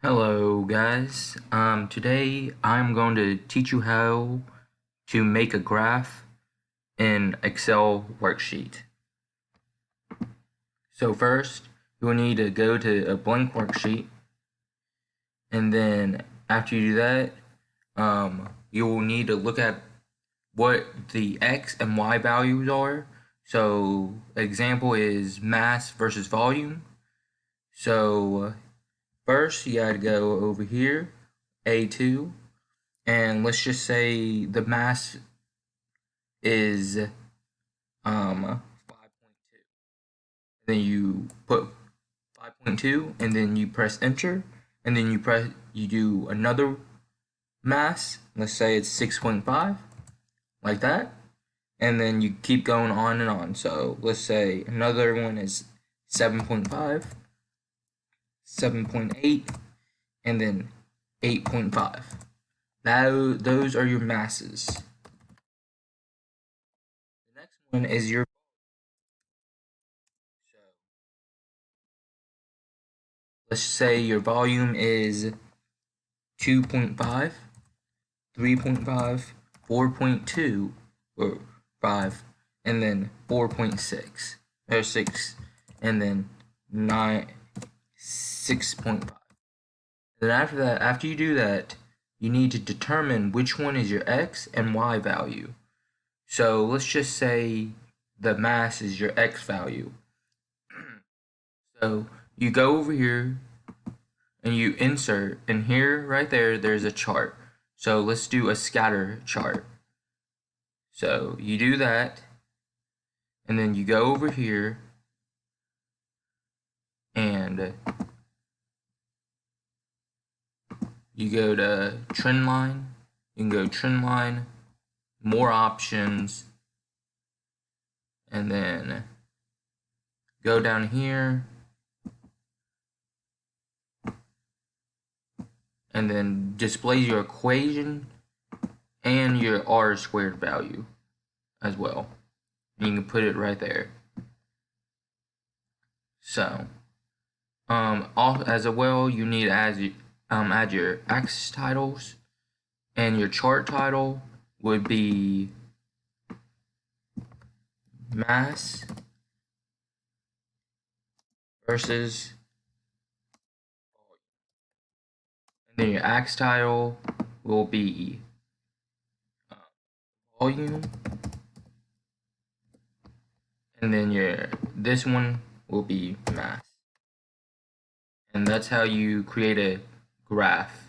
Hello guys. Today I'm going to teach you how to make a graph in Excel worksheet. So first, you will need to go to a blank worksheet, and then after you do that, you will need to look at what the X and Y values are. So example is mass versus volume. So first you gotta go over here, A2, and let's just say the mass is 5.2. Then you put 5.2 and then you press enter, and then you do another mass, let's say it's 6.5, like that, and then you keep going on and on. So let's say another one is 7.5, 7.8, and then 8.5. Now those are your masses. The next one is your so let's say your volume is 2.5, 3.5, 4.2, or 5, and then 4.6, or 6, and then 9, 6.5. Then after that, after you do that, you need to determine which one is your X and Y value. So let's just say the mass is your X value. So you go over here and you insert, and here right there's a chart. So let's do a scatter chart. So you do that, and then you go over here and you go to trend line. You can go trend line, more options, and then go down here and then display your equation and your R squared value as well. And you can put it right there. So, as well, you need to add your axis titles, and your chart title would be mass versus volume. And then your ax title will be volume, and then this one will be mass. And that's how you create a graph.